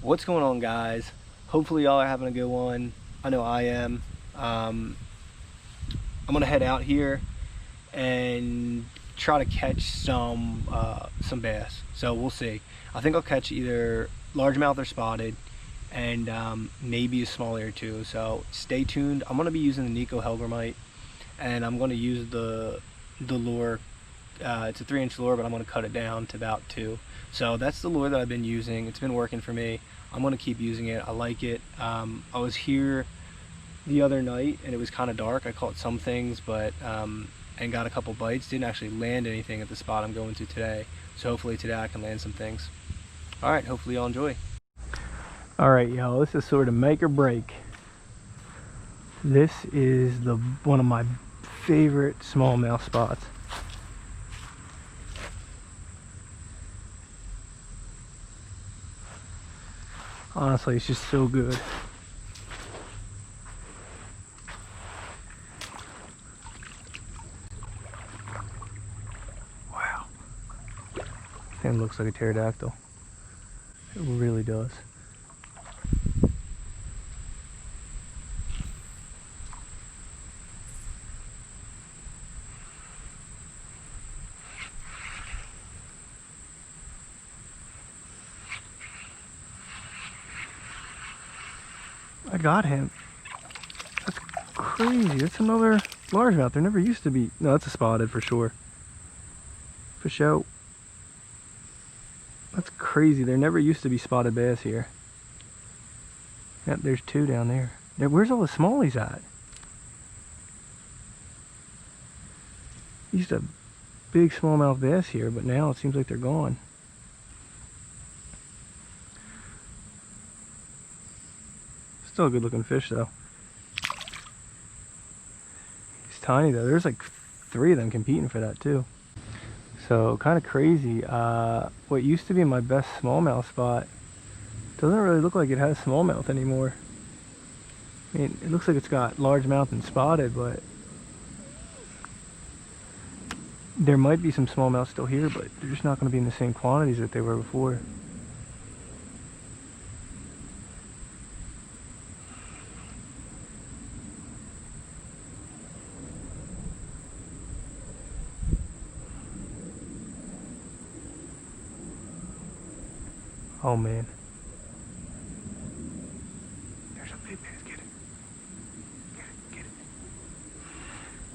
What's going on, guys? Hopefully y'all are having a good one. I know I am. I'm gonna head out here and try to catch some bass. So we'll see. I think I'll catch either largemouth or spotted, and maybe a small ear too. So stay tuned. I'm gonna be using the Nikko Hellgrammite, and I'm gonna use the lure. It's a 3-inch lure, but I'm gonna cut it down to about 2. So that's the lure that I've been using. It's been working for me. I'm gonna keep using it. I like it. I was here the other night and it was kind of dark. I caught some things, but and got a couple bites. Didn't actually land anything at the spot I'm going to today. So hopefully today I can land some things. All right, hopefully y'all enjoy. All right, y'all, this is sort of make or break. This is one of my favorite smallmouth spots. Honestly, it's just so good. Wow. Thing looks like a pterodactyl. It really does. I got him. That's crazy. That's another largemouth. There never used to be. No, that's a spotted for sure. For sure. That's crazy. There never used to be spotted bass here. Yep, there's 2 down there. Where's all the smallies at? Used to have big smallmouth bass here, but now it seems like they're gone. Still a good looking fish though. He's tiny though. There's like 3 of them competing for that too. So kind of crazy. What used to be my best smallmouth spot doesn't really look like it has smallmouth anymore. I mean, it looks like it's got largemouth and spotted, but there might be some smallmouth still here, but they're just not going to be in the same quantities that they were before. Oh man. There's a big bass. Get it. Get it. Get it.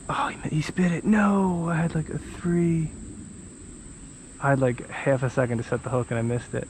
Oh, he spit it. No, I had like a 3. I had like half a second to set the hook and I missed it.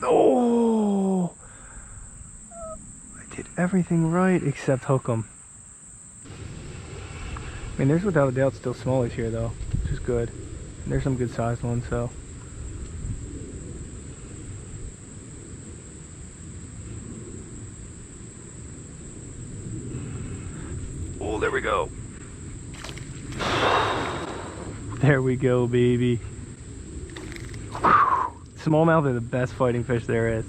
Oh! I did everything right except hook them. I mean, there's without a doubt still smallies here though, which is good. And there's some good sized ones, so. Oh, there we go. There we go, baby. Smallmouth are the best fighting fish there is.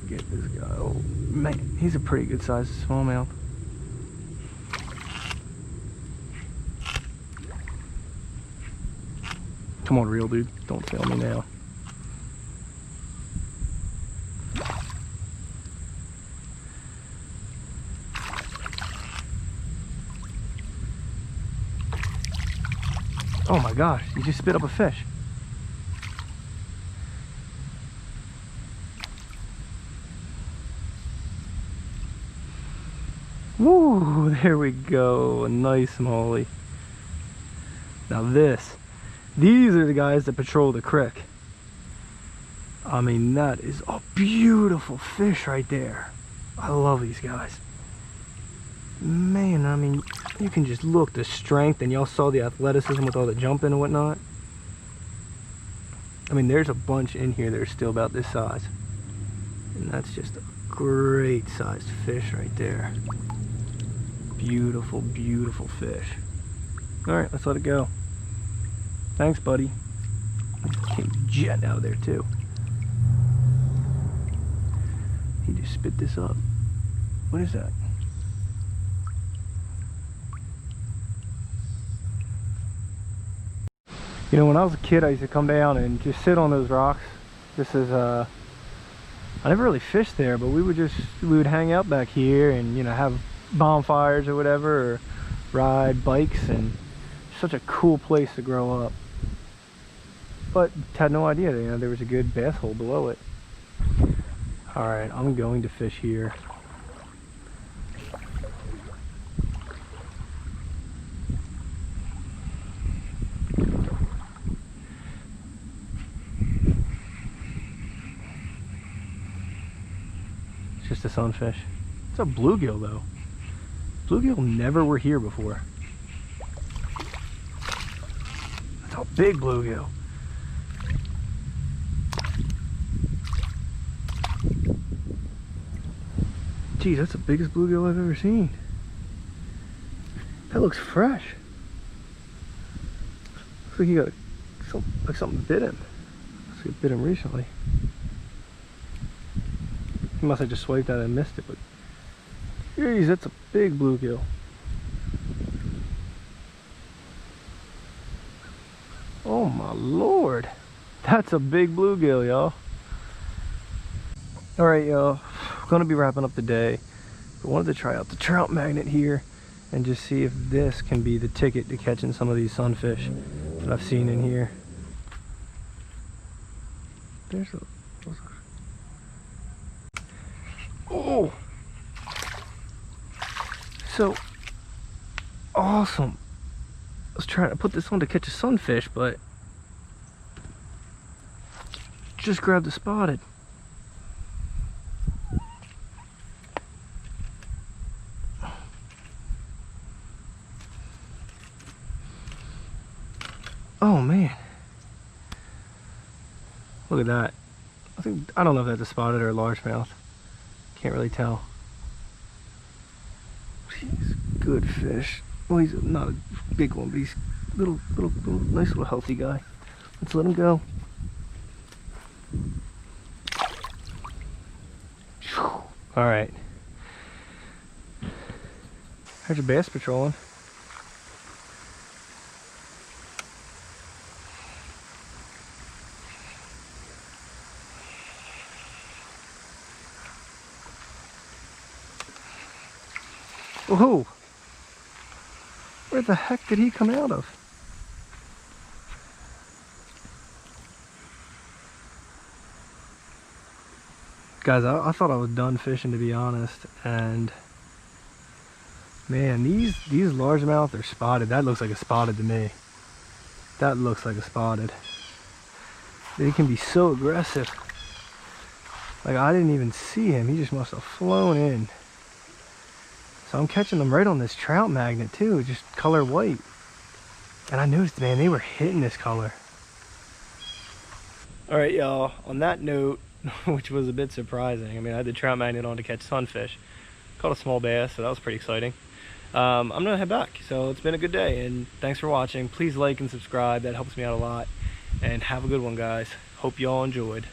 Get this guy. Oh man, he's a pretty good sized smallmouth. Come on, reel dude. Don't fail me now. Oh my gosh, you just spit up a fish. Woo, there we go. A nice smallie. Now this These are the guys that patrol the creek. I mean, that is a beautiful fish right there. I love these guys. Man, I mean, you can just look the strength, and y'all saw the athleticism with all the jumping and whatnot. I mean, there's a bunch in here that are still about this size. And that's just a great sized fish right there. Beautiful, beautiful fish. Alright, let's let it go. Thanks, buddy. Came jetting out of there, too. He just spit this up. What is that? You know, when I was a kid, I used to come down and just sit on those rocks. This is, I never really fished there, but we would hang out back here and, you know, have bonfires or whatever, or ride bikes, and such a cool place to grow up. But had no idea, you know, there was a good bass hole below it. Alright, I'm going to fish here. It's just a sunfish. It's a bluegill though. Bluegill never were here before. That's a big bluegill. Geez, that's the biggest bluegill I've ever seen. That looks fresh. Looks like he got like something bit him. Looks like it bit him recently. He must have just swiped out and missed it, but geez, that's a big bluegill. Oh my lord. That's a big bluegill, y'all. Alright, y'all. Gonna be wrapping up the day, but wanted to try out the trout magnet here and just see if this can be the ticket to catching some of these sunfish that I've seen in here. There's a... Oh! So awesome. I was trying to put this on to catch a sunfish, but just grabbed the spotted. Oh man, look at that. I don't know if that's a spotted or a largemouth. Can't really tell. He's a good fish. Well, he's not a big one, but he's little, nice little healthy guy. Let's let him go. All right. There's your bass patrolling. Whoa! Where the heck did he come out of? Guys, I thought I was done fishing, to be honest, and man, these largemouth are spotted. That looks like a spotted to me. That looks like a spotted. They can be so aggressive. Like, I didn't even see him. He just must have flown in. So I'm catching them right on this trout magnet too, just color white. And I noticed, man, they were hitting this color. All right, y'all, on that note, which was a bit surprising. I mean, I had the trout magnet on to catch sunfish. Caught a small bass, so that was pretty exciting. I'm gonna head back. So it's been a good day, and thanks for watching. Please like and subscribe, that helps me out a lot. And have a good one, guys. Hope y'all enjoyed.